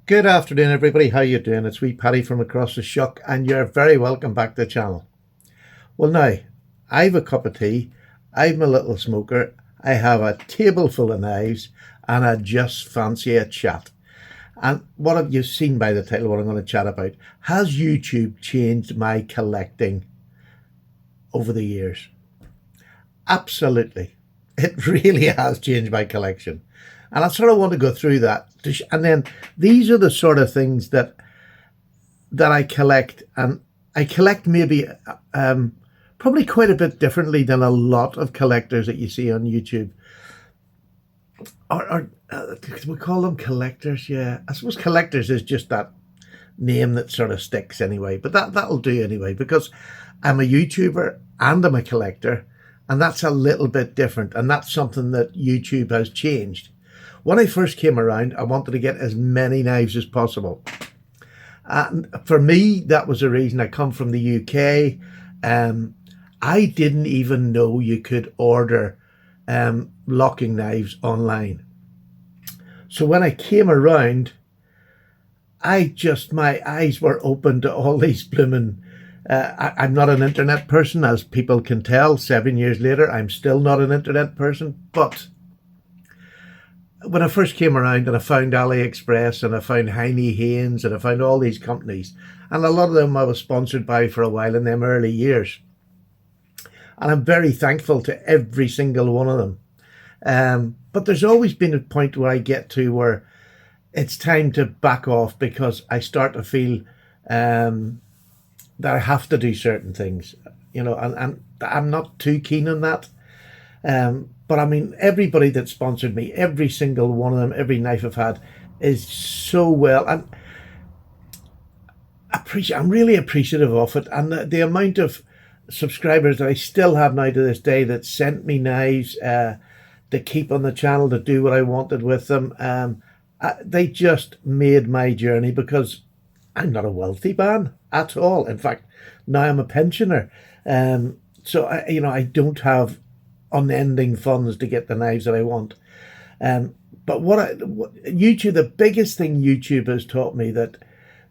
Good afternoon, everybody. How you doing? It's wee Paddy from across the shuck, and you're very welcome back to the channel. Well, now, I've a cup of tea, I've my little smoker, I have a table full of knives, and I just fancy a chat. And what have you seen by the title, what I'm going to chat about? Has YouTube changed my collecting over the years? Absolutely. It really has changed my collection. And I sort of want to go through that. And then these are the sort of things that I collect. And I collect maybe probably quite a bit differently than a lot of collectors that you see on YouTube. Or we call them collectors, yeah. I suppose collectors is just that name that sort of sticks anyway. But that'll do anyway, because I'm a YouTuber and I'm a collector. And that's a little bit different. And that's something that YouTube has changed. When I first came around, I wanted to get as many knives as possible. And for me, that was the reason. I come from the UK. I didn't even know you could order locking knives online. So when I came around, my eyes were open to all these blooming. I'm not an internet person, as people can tell. 7 years later, I'm still not an internet person. But when I first came around and I found AliExpress and I found Heine Haynes and I found all these companies, and a lot of them I was sponsored by for a while in them early years. And I'm very thankful to every single one of them. But there's always been a point where I get to where it's time to back off, because I start to feel that I have to do certain things, and I'm not too keen on that. But I mean, everybody that sponsored me, every single one of them, every knife I've had is so well. And I'm really appreciative of it. And the amount of subscribers that I still have now to this day that sent me knives to keep on the channel, to do what I wanted with them, they just made my journey, because I'm not a wealthy man at all. In fact, now I'm a pensioner. So I don't have unending funds to get the knives that I want. But YouTube, the biggest thing YouTube has taught me, that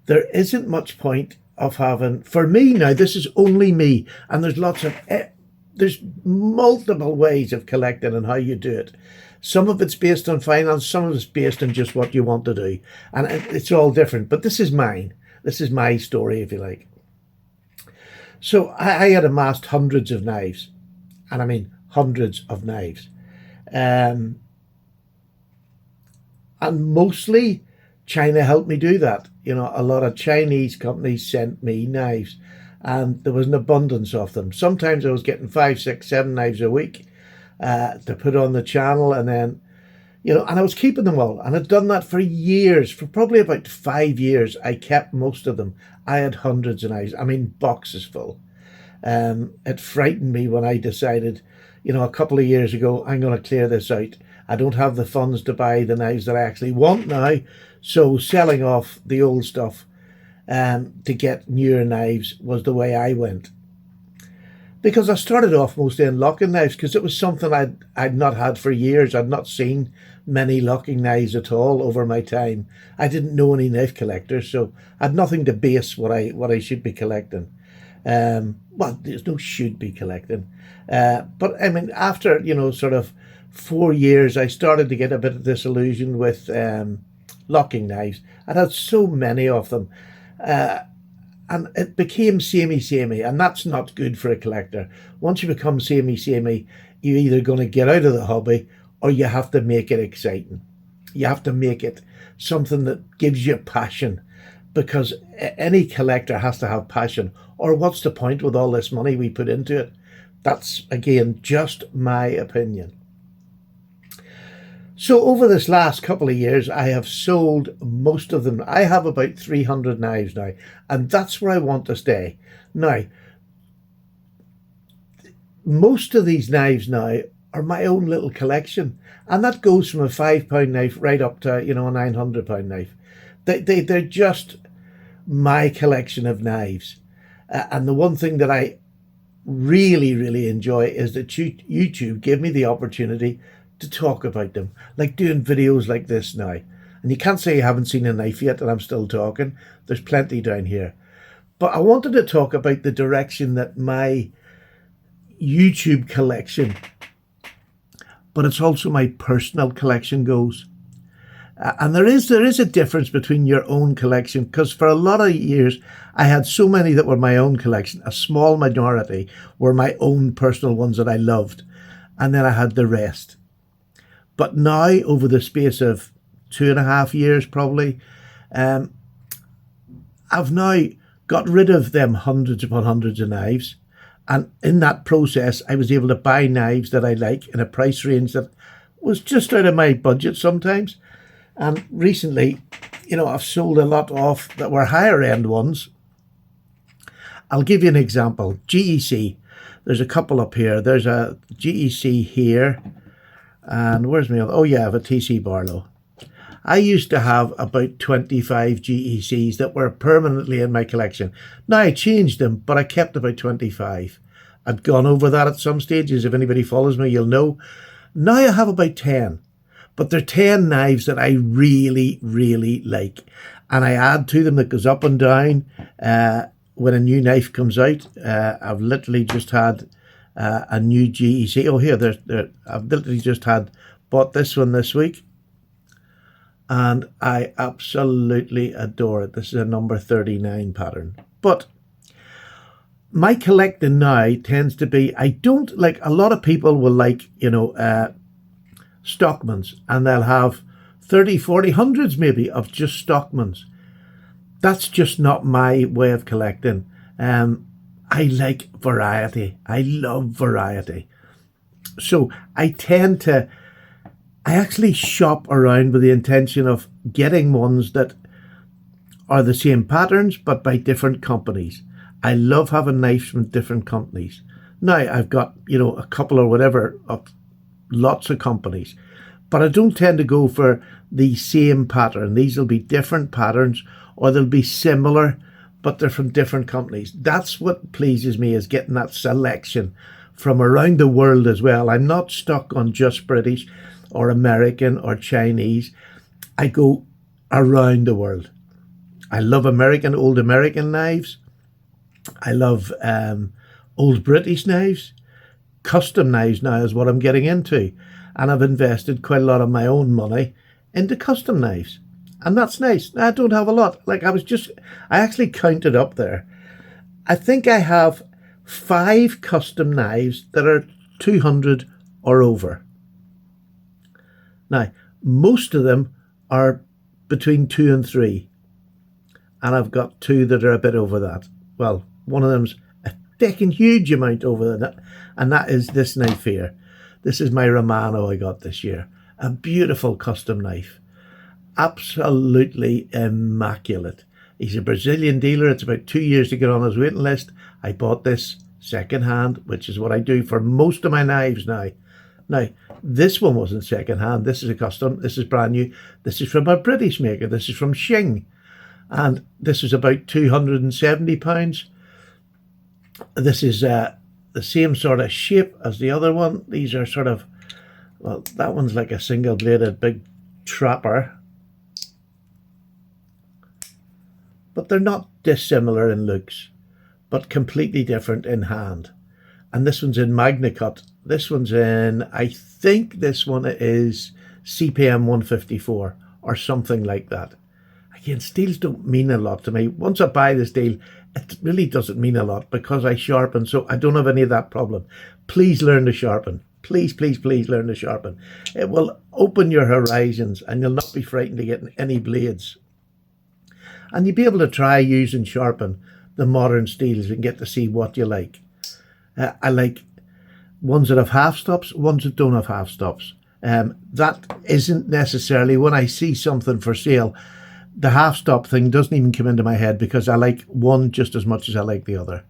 there isn't much point of having, for me now, this is only me, and there's multiple ways of collecting and how you do it. Some of it's based on finance, some of it's based on just what you want to do, and it's all different. But this is mine. This is my story, if you like. So I had amassed hundreds of knives, and I mean hundreds of knives, and mostly China helped me do that. A lot of Chinese companies sent me knives, and there was an abundance of them. Sometimes I was getting 5, 6, 7 knives a week to put on the channel, and then and I was keeping them all, and I'd done that for years. For probably about 5 years, I kept most of them. I had hundreds of knives, I mean boxes full. It frightened me when I decided, a couple of years ago, I'm going to clear this out. I don't have the funds to buy the knives that I actually want now. So selling off the old stuff to get newer knives was the way I went. Because I started off mostly in locking knives, because it was something I'd not had for years. I'd not seen many locking knives at all over my time. I didn't know any knife collectors, so I had nothing to base what I should be collecting. Well, there's no should be collecting. But I mean, after, sort of 4 years, I started to get a bit disillusioned with locking knives. I had so many of them. And it became samey, and that's not good for a collector. Once you become samey, you're either going to get out of the hobby, or you have to make it exciting. You have to make it something that gives you passion, because any collector has to have passion, or what's the point with all this money we put into it? That's, again, just my opinion. So over this last couple of years, I have sold most of them. I have about 300 knives now, and that's where I want to stay. Now, most of these knives now are my own little collection, and that goes from a £5 knife right up to, a £900 knife. They're just my collection of knives. And the one thing that I really, really enjoy is that YouTube gave me the opportunity to talk about them, like doing videos like this now. And you can't say you haven't seen a knife yet and I'm still talking. There's plenty down here. But I wanted to talk about the direction that my YouTube collection, but it's also my personal collection goes. And there is a difference between your own collection, because for a lot of years I had so many that were my own collection. A small minority were my own personal ones that I loved, and then I had the rest. But now, over the space of 2.5 years probably, I've now got rid of them hundreds upon hundreds of knives. And in that process, I was able to buy knives that I like in a price range that was just out of my budget sometimes. And recently, I've sold a lot off that were higher end ones. I'll give you an example. GEC. There's a couple up here. There's a GEC here. And where's my other? Oh yeah, I have a TC Barlow. I used to have about 25 GECs that were permanently in my collection. Now I changed them, but I kept about 25. I'd gone over that at some stages. If anybody follows me, you'll know. Now I have about 10. But they're 10 knives that I really, really like. And I add to them that goes up and down when a new knife comes out. I've literally just had a new GEC. Oh, here, I've literally just bought this one this week. And I absolutely adore it. This is a number 39 pattern. But my collecting now tends to be, I don't like, a lot of people will like, Stockmans, and they'll have 30, 40, hundreds maybe of just Stockmans. That's just not my way of collecting. I like variety. I love variety. So I actually shop around with the intention of getting ones that are the same patterns but by different companies. I love having knives from different companies. Now I've got, a couple or whatever of lots of companies, but I don't tend to go for the same pattern. These will be different patterns, or they'll be similar, but they're from different companies. That's what pleases me, is getting that selection from around the world as well. I'm not stuck on just British or American or Chinese. I go around the world. I love old American knives. I love old British knives. Custom knives now is what I'm getting into, and I've invested quite a lot of my own money into custom knives, and that's nice. I don't have a lot. Like I actually counted up there. I think I have 5 custom knives that are 200 or over. Now, most of them are between 2 and 3, and I've got 2 that are a bit over that. Well, one of them's a fucking huge amount over that, and that is this knife here. This is my Romano I got this year. A beautiful custom knife. Absolutely immaculate. He's a Brazilian dealer. It's about 2 years to get on his waiting list. I bought this second hand, which is what I do for most of my knives now. Now, this one wasn't second hand. This is a custom. This is brand new. This is from a British maker. This is from Xing. And this is about £270. This is the same sort of shape as the other one. These are sort of, well, that one's like a single-bladed big trapper. But they're not dissimilar in looks, but completely different in hand. And this one's in Magna Cut. This one's in, I think this one is CPM 154 or something like that. Again, steels don't mean a lot to me. Once I buy the steel, it really doesn't mean a lot because I sharpen, so I don't have any of that problem. Please learn to sharpen. Please, please, please learn to sharpen. It will open your horizons and you'll not be frightened to get any blades. And you'll be able to try use and sharpen the modern steels and get to see what you like. I like ones that have half stops, ones that don't have half stops. That isn't necessarily, when I see something for sale, the half stop thing doesn't even come into my head because I like one just as much as I like the other.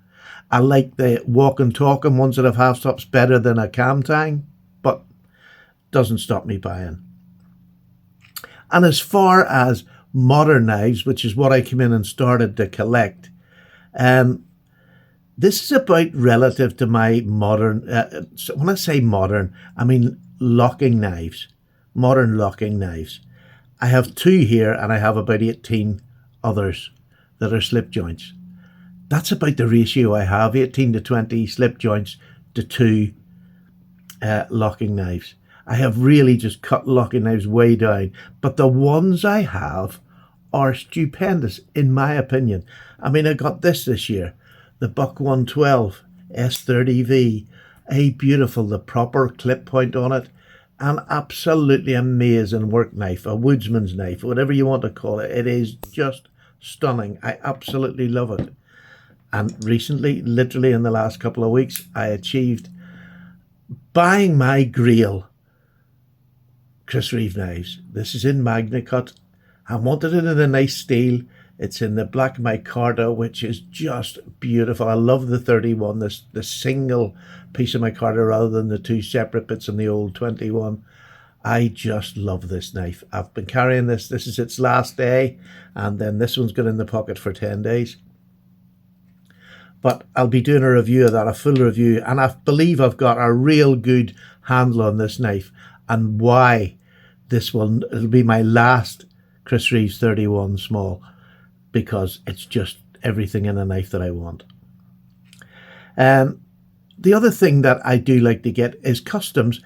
I like the walk and talk and ones that have half stops better than a cam tang, but doesn't stop me buying. And as far as modern knives, which is what I came in and started to collect, this is about relative to my modern, so when I say modern, I mean locking knives, modern locking knives. I have 2 here and I have about 18 others that are slip joints. That's about the ratio I have, 18 to 20 slip joints to 2 locking knives. I have really just cut locking knives way down, but the ones I have are stupendous in my opinion. I mean, I got this year, the Buck 112 S30V, the proper clip point on it, an absolutely amazing work knife, a woodsman's knife, whatever you want to call it. It is just stunning. I absolutely love it. And recently, literally in the last couple of weeks, I achieved buying my Grail Chris Reeve knives. This is in MagnaCut. I wanted it in a nice steel. It's in the black micarta, which is just beautiful. I love the 31, the single piece of micarta rather than the 2 separate bits in the old 21. I just love this knife. I've been carrying this. This is its last day, and then this one's got in the pocket for 10 days. But I'll be doing a review of that, a full review, and I believe I've got a real good handle on this knife and why it'll be my last Chris Reeves 31 small, because it's just everything in a knife that I want. The other thing that I do like to get is customs.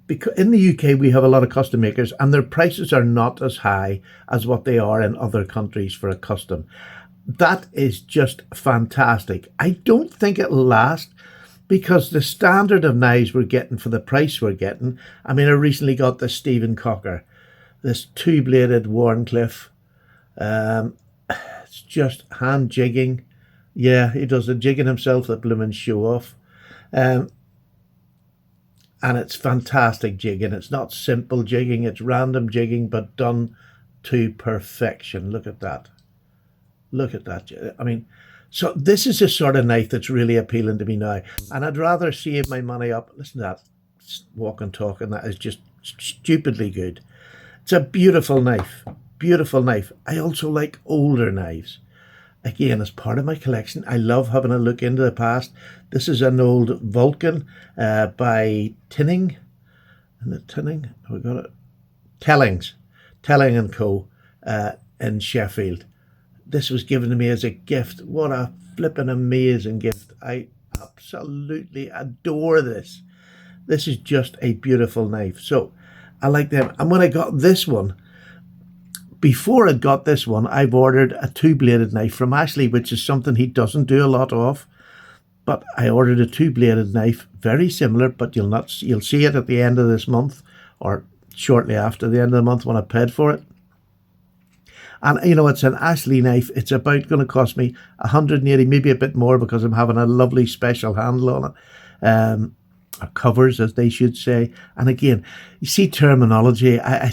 Because in the UK we have a lot of custom makers and their prices are not as high as what they are in other countries for a custom. That is just fantastic. I don't think it'll last, because the standard of knives we're getting for the price we're getting. I mean, I recently got this Stephen Cocker, this 2-bladed Wharncliffe. It's just hand jigging. Yeah, he does the jigging himself, the blooming show off. And it's fantastic jigging. It's not simple jigging, it's random jigging, but done to perfection. Look at that. Look at that. I mean, so this is the sort of knife that's really appealing to me now. And I'd rather save my money up. Listen to that walk and talk, and that is just stupidly good. It's a beautiful knife. Beautiful knife. I also like older knives. Again, as part of my collection, I love having a look into the past. This is an old Vulcan by Tinning. Isn't it Tinning? We got it. Tellings. Telling and Co. In Sheffield. This was given to me as a gift. What a flippin' amazing gift. I absolutely adore this. This is just a beautiful knife. So I like them. And when I got this one, before I got this one, I've ordered a 2-bladed knife from Ashley, which is something he doesn't do a lot of. But I ordered a 2-bladed knife, very similar, but you'll see it at the end of this month, or shortly after the end of the month when I paid for it. And, you know, it's an Ashley knife. It's about going to cost me 180, maybe a bit more, because I'm having a lovely special handle on it. Or covers, as they should say. And again, you see terminology. I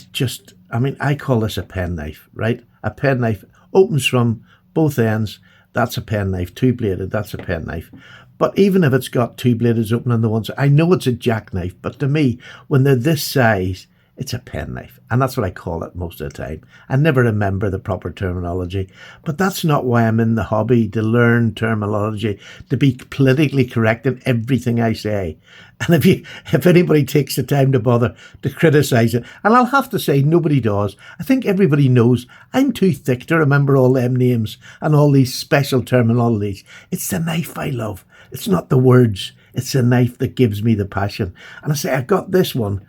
call this a pen knife, right? A pen knife opens from both ends. That's a pen knife. 2-bladed, that's a pen knife. But even if it's got 2 bladed open on the one side, I know it's a jackknife. But to me, when they're this size, it's a penknife, and that's what I call it most of the time. I never remember the proper terminology, but that's not why I'm in the hobby, to learn terminology, to be politically correct in everything I say. And if anybody takes the time to bother to criticise it, and I'll have to say nobody does, I think everybody knows I'm too thick to remember all them names and all these special terminologies. It's the knife I love. It's not the words. It's the knife that gives me the passion. And I say I got this one,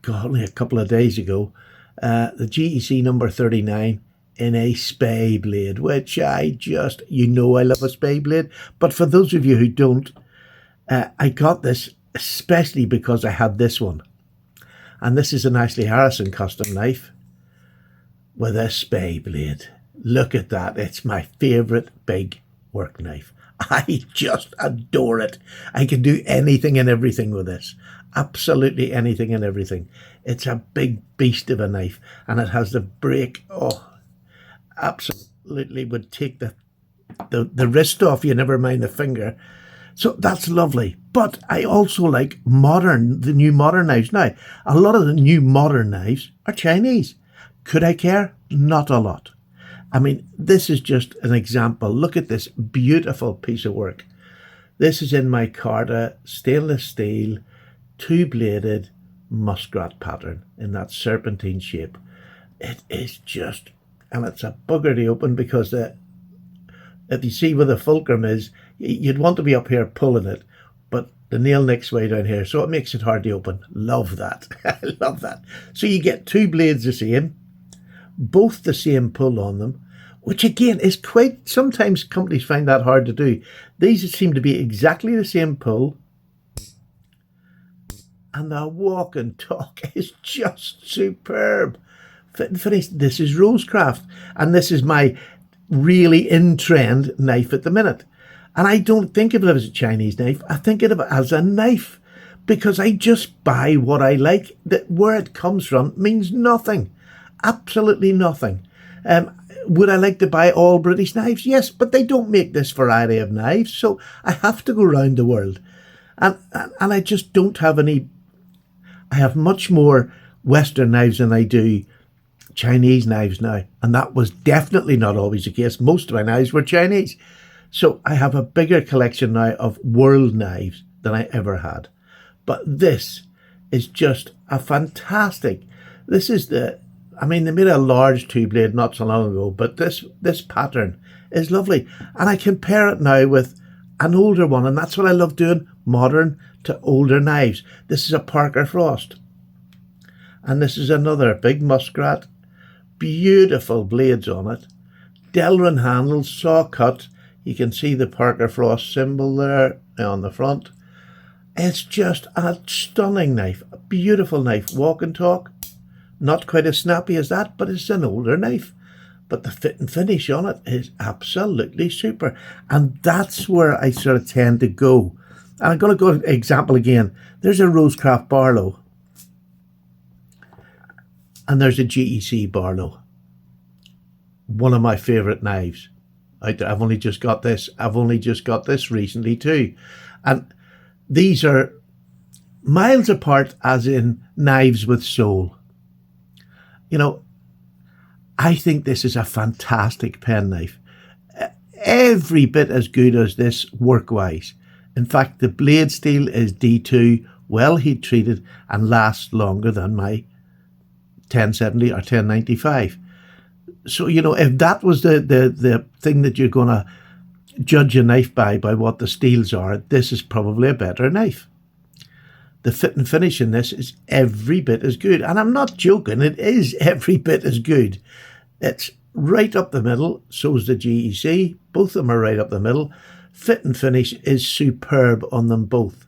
only a couple of days ago, the GEC number 39 in a spay blade, which I love a spay blade. But for those of you who don't, I got this especially because I had this one. And this is an Ashley Harrison custom knife with a spay blade. Look at that. It's my favourite big work knife. I just adore it. I can do anything and everything with this. Absolutely anything and everything. It's a big beast of a knife, and it has the break. Oh, absolutely would take the wrist off you, never mind the finger. So that's lovely. But I also like the new modern knives. Now, a lot of the new modern knives are Chinese. Could I care? Not a lot. I mean, this is just an example. Look at this beautiful piece of work. This is in micarta, stainless steel, 2-bladed muskrat pattern in that serpentine shape. It is just, and it's a bugger to open because if you see where the fulcrum is, you'd want to be up here pulling it, but the nail nick's way down here, so it makes it hard to open. Love that. I love that. So you get two blades the same, both the same pull on them, which again is quite, sometimes companies find that hard to do. These seem to be exactly the same pull, and the walk and talk is just superb. Fit and finish. This is Rosecraft, and this is my really in-trend knife at the minute. And I don't think of it as a Chinese knife. I think of it as a knife because I just buy what I like. That where it comes from means nothing. Absolutely nothing. Would I like to buy all British knives? Yes, but they don't make this variety of knives, so I have to go around the world. And I just don't have any... I have much more Western knives than I do Chinese knives now. And that was definitely not always the case. Most of my knives were Chinese. So I have a bigger collection now of world knives than I ever had. But this is just a fantastic... This is the... I mean, they made a large two-blade not so long ago, but this pattern is lovely. And I compare it now with an older one, and that's what I love doing, modern to older knives. This is a Parker Frost. And this is another big muskrat. Beautiful blades on it. Delrin handles, saw cut. You can see the Parker Frost symbol there on the front. It's just a stunning knife. A beautiful knife. Walk and talk. Not quite as snappy as that, but it's an older knife. But the fit and finish on it is absolutely super. And that's where I sort of tend to go. And I'm going to go to example again. There's a Rosecraft Barlow. And there's a GEC Barlow. One of my favourite knives. I've only just got this. I've only just got this recently too. And these are miles apart as in knives with soul. You know, I think this is a fantastic penknife. Every bit as good as this work-wise. In fact, the blade steel is D2, well heat treated, and lasts longer than my 1070 or 1095. So, you know, if that was the thing that you're going to judge a knife by what the steels are, this is probably a better knife. The fit and finish in this is every bit as good. And I'm not joking, it is every bit as good. It's right up the middle, so is the GEC. Both of them are right up the middle. Fit and finish is superb on them both.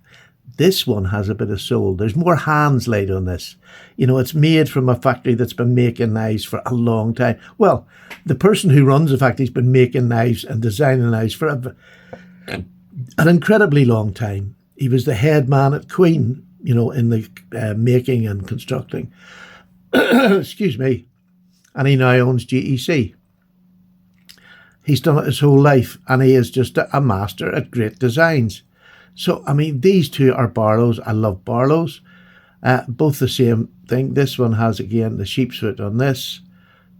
This one has a bit of soul. There's more hands laid on this. You know, it's made from a factory that's been making knives for a long time. Well, the person who runs the factory's been making knives and designing knives for an incredibly long time. He was the head man at Queen, you know, in the making and constructing. Excuse me. And he now owns GEC. He's done it his whole life, and he is just a master at great designs. So, I mean, these two are Barlows. I love Barlows. Both the same thing. This one has, again, the sheep's foot on this.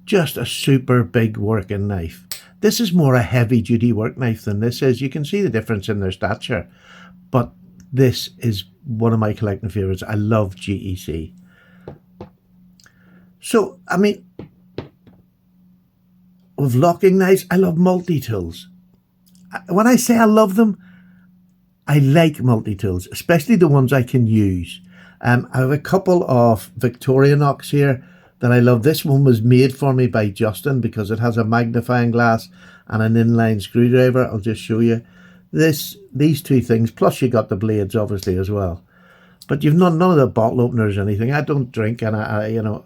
Just a super big working knife. This is more a heavy-duty work knife than this is. You can see the difference in their stature. But this is one of my collecting favourites. I love GEC. So, I mean, with locking knives, I love multi-tools. When I say I love them, I like multi-tools, especially the ones I can use. I have a couple of Victorinox here that I love. This one was made for me by Justin because it has a magnifying glass and an inline screwdriver. I'll just show you. These two things, plus you got the blades obviously as well. But you've none of the bottle openers or anything. I don't drink, and I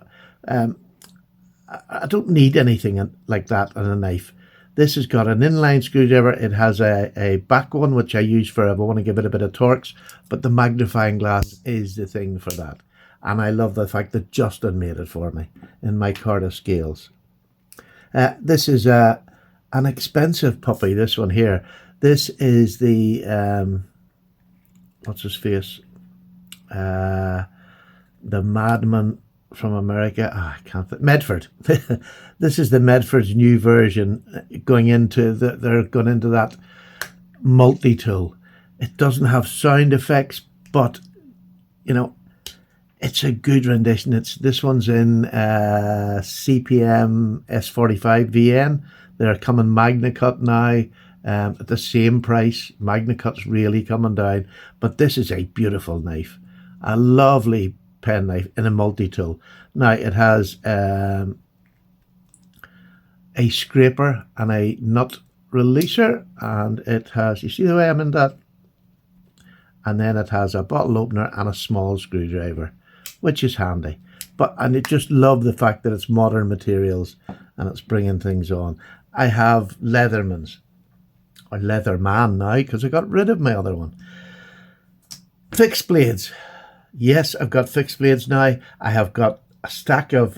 don't need anything like that on a knife. This has got an inline screwdriver. It has a back one, which I use for if I want to give it a bit of torques. But the magnifying glass is the thing for that. And I love the fact that Justin made it for me in my Carta scales. This is an expensive puppy, this one here. This is the, what's his face? The Madman from America. I can't think. Medford. This is the Medford's new version going into they're going into that multi-tool. It doesn't have sound effects, but you know, It's a good rendition. This one's in CPM S45 VN. They're coming Magna Cut now at the same price. Magna Cut's really coming down, but this is a beautiful knife, a lovely penknife in a multi-tool. Now it has a scraper and a nut releaser, and it has, you see the way I'm in that? And then it has a bottle opener and a small screwdriver, which is handy. And I just love the fact that it's modern materials and it's bringing things on. I have Leathermans, or Leatherman now, because I got rid of my other one. Fixed blades. Yes, I've got fixed blades now. I have got a stack of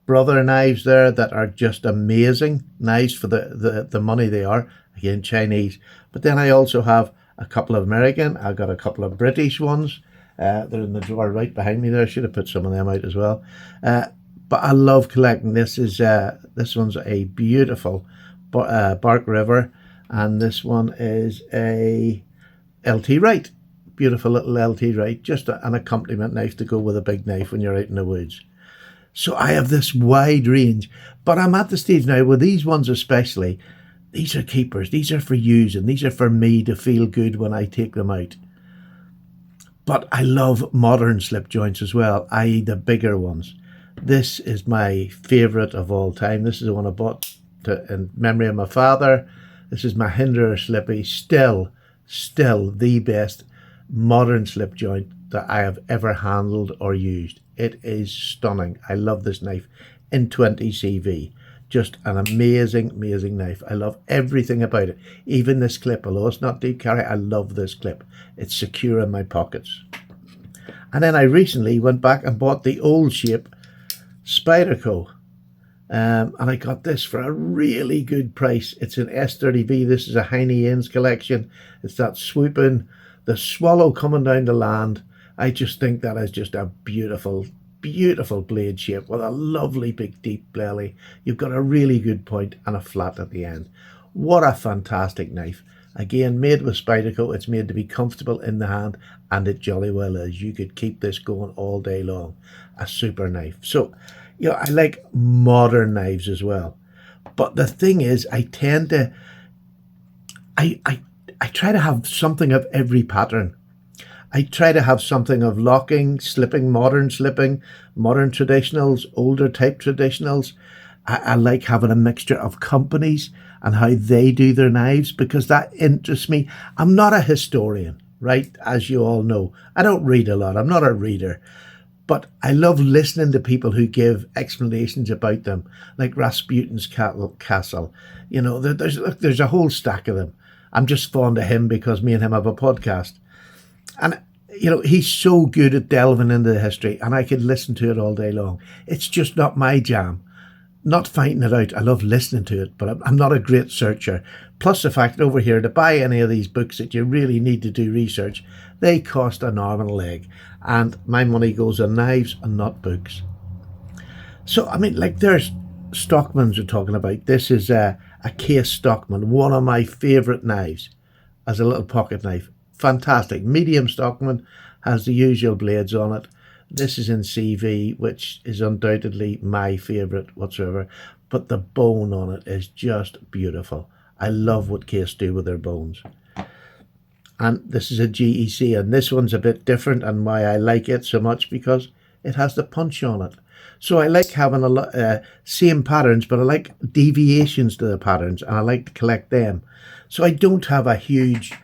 Brother knives there that are just amazing knives for the money they are. Again, Chinese. But then I also have a couple of American. I've got a couple of British ones. They're in the drawer right behind me there. I should have put some of them out as well. But I love collecting. This one's a beautiful Bark River, and this one is a LT Wright. Beautiful little LT Wright, just an accompaniment knife to go with a big knife when you're out in the woods. So I have this wide range, but I'm at the stage now where these ones especially, these are keepers. These are for using. These are for me to feel good when I take them out. But I love modern slip joints as well, i.e. the bigger ones. This is my favourite of all time. This is the one I bought in memory of my father. This is my Hinderer Slippy. Still the best modern slip joint that I have ever handled or used. It is stunning. I love this knife in 20 CV. Just an amazing knife. I love everything about it. Even this clip, although it's not deep carry, I love this clip. It's secure in my pockets. And then I recently went back and bought the old shape Spyderco. And I got this for a really good price. It's an S30V. This is a Heine Ains collection. It's that swooping, the swallow coming down the land. I just think that is just a beautiful blade shape with a lovely big deep belly. You've got a really good point and a flat at the end. What a fantastic knife. Again, made with Spyderco. It's made to be comfortable in the hand, and it jolly well is. You could keep this going all day long. A super knife. So, you know, I like modern knives as well. But the thing is, I tend to, I try to have something of every pattern. I try to have something of locking, slipping, modern traditionals, older type traditionals. I like having a mixture of companies and how they do their knives, because that interests me. I'm not a historian, right? As you all know, I don't read a lot. I'm not a reader. But I love listening to people who give explanations about them, like Rasputin's Castle. You know, there's a whole stack of them. I'm just fond of him because me and him have a podcast. And, you know, he's so good at delving into the history, and I could listen to it all day long. It's just not my jam. Not finding it out. I love listening to it, but I'm not a great searcher. Plus the fact that over here, to buy any of these books that you really need to do research, they cost an arm and a leg. And my money goes on knives and not books. So, I mean, like there's Stockmans we're talking about. This is a Case Stockman, one of my favourite knives as a little pocket knife. Fantastic. Medium Stockman, has the usual blades on it. This is in CV, which is undoubtedly my favourite whatsoever. But the bone on it is just beautiful. I love what Case do with their bones. And this is a GEC, and this one's a bit different, and why I like it so much, because it has the punch on it. So I like having a lot same patterns, but I like deviations to the patterns, and I like to collect them. So I don't have a huge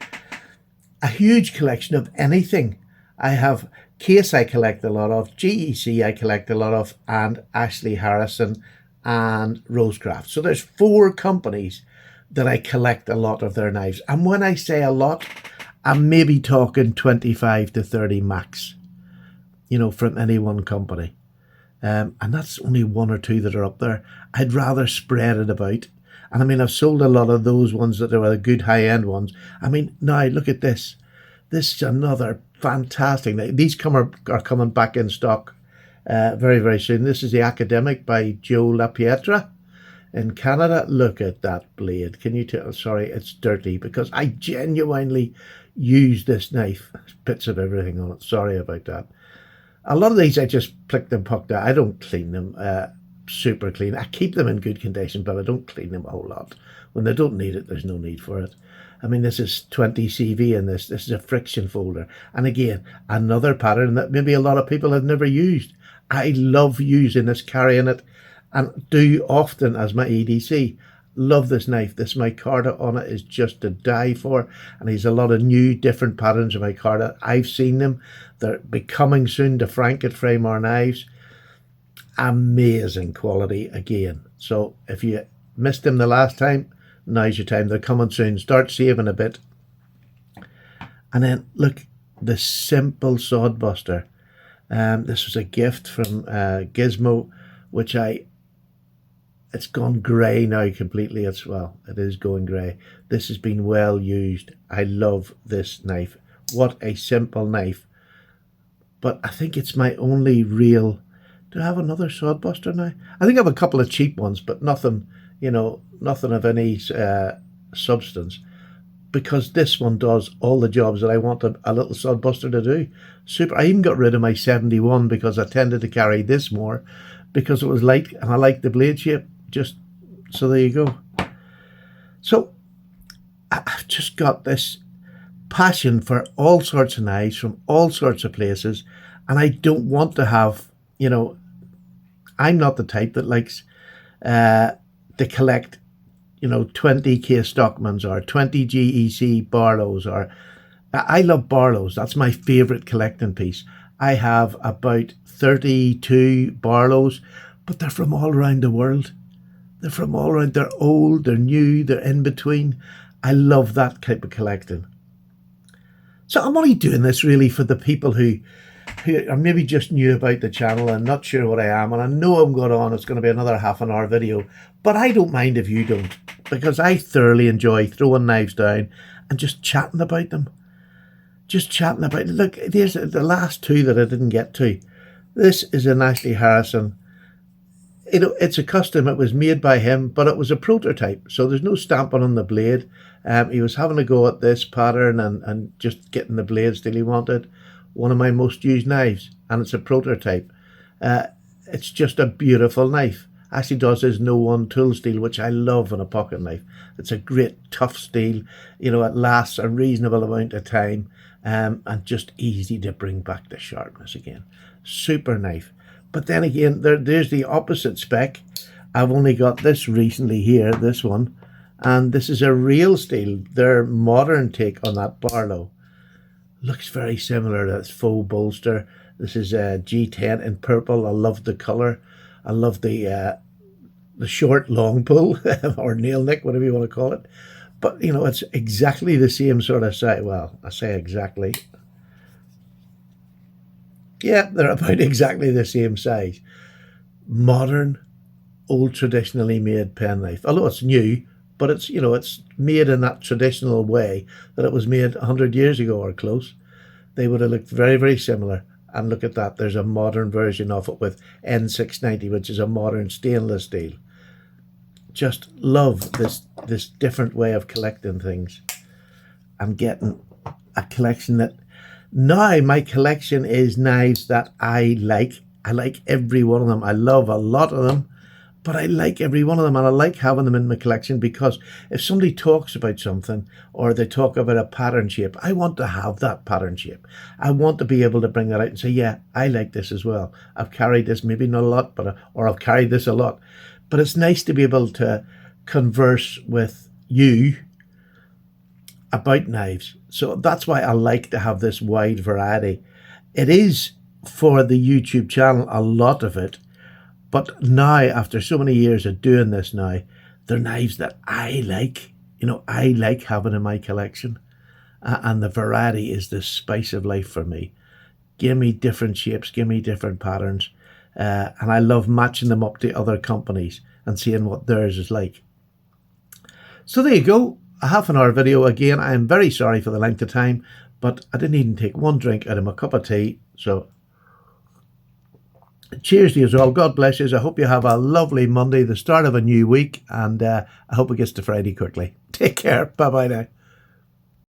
collection of anything. I have Case I collect a lot of, GEC I collect a lot of, and Ashley Harrison and Rosecraft. So there's 4 companies that I collect a lot of their knives. And when I say a lot, I'm maybe talking 25 to 30 max, you know, from any one company. And that's only 1 or 2 that are up there. I'd rather spread it about. And I mean, I've sold a lot of those ones that are the good high-end ones. I mean, now look at this. This is another fantastic. These are coming back in stock very, very soon. This is the Academic by Joe LaPietra in Canada. Look at that blade. Can you tell? Sorry, it's dirty because I genuinely use this knife. There's bits of everything on it. Sorry about that. A lot of these I just plicked and pucked out. I don't clean them super clean. I keep them in good condition, but I don't clean them a whole lot. When they don't need it, there's no need for it. I mean, this is 20 CV in this. This is a friction folder. And again, another pattern that maybe a lot of people have never used. I love using this, carrying it, and do often as my EDC. Love this knife. This micarta on it is just to die for. And there's a lot of new different patterns of micarta. I've seen them. They're becoming soon to Franket Framework knives. Amazing quality again. So if you missed them the last time, now's your time. They're coming soon. Start saving a bit. And then look, the simple Sodbuster. This was a gift from Gizmo, which it's gone grey now completely. It is going grey. This has been well used. I love this knife. What a simple knife. But I think it's my only real... Do I have another Sodbuster now? I think I have a couple of cheap ones, but nothing, nothing of any substance. Because this one does all the jobs that I want a little Sodbuster to do. Super. I even got rid of my 71 because I tended to carry this more because it was light and I like the blade shape. So there you go. So I've just got this passion for all sorts of knives from all sorts of places, and I don't want to have, I'm not the type that likes to collect 20k Stockmans or 20 GEC Barlows. Or I love Barlows. That's my favorite collecting piece. I have about 32 Barlows, but they're from all around the world. They're from all around. They're old, they're new, they're in between. I love that type of collecting. So I'm only doing this really for the people who are maybe just new about the channel and not sure what I am. And I know I'm going on, it's going to be another half-an-hour video. But I don't mind if you don't, because I thoroughly enjoy throwing knives down and just chatting about them. Just chatting about it. Look, there's the last two that I didn't get to. This is an Ashley Harrison. It's a custom. It was made by him, but it was a prototype. So there's no stamping on the blade. He was having a go at this pattern and just getting the blade still he wanted. One of my most used knives, and it's a prototype. It's just a beautiful knife. Ashley does his No One tool steel, which I love in a pocket knife. It's a great tough steel. It lasts a reasonable amount of time, and just easy to bring back the sharpness again. Super knife. But then again, there's the opposite spec. I've only got this recently here, this one, and this is a real steel. Their modern take on that Barlow. Looks very similar. That's faux bolster. This is a G10 in purple. I love the colour. I love the short long pull or nail nick, whatever you want to call it. But it's exactly the same sort of size. Well, I say exactly. Yeah, they're about exactly the same size. Modern, old traditionally made penknife. Although it's new, but it's it's made in that traditional way that it was made 100 years ago or close. They would have looked very, very similar. And look at that, there's a modern version of it with N690, which is a modern stainless steel. Just love this different way of collecting things. I'm getting a collection that now my collection is knives that I like. I like every one of them. I love a lot of them, but I like every one of them, and I like having them in my collection because if somebody talks about something or they talk about a pattern shape, I want to have that pattern shape. I want to be able to bring that out and say, yeah, I like this as well. I've carried this, maybe not a lot, or I've carried this a lot. But it's nice to be able to converse with you about knives. So that's why I like to have this wide variety. It is for the YouTube channel, a lot of it. But now, after so many years of doing this now, they're knives that I like. I like having in my collection. And the variety is the spice of life for me. Give me different shapes, give me different patterns. And I love matching them up to other companies and seeing what theirs is like. So there you go. A half-an-hour video again. I'm very sorry for the length of time, but I didn't even take one drink out of my cup of tea. So cheers to you all. God bless you. I hope you have a lovely Monday, the start of a new week, and I hope it gets to Friday quickly. Take care. Bye-bye now.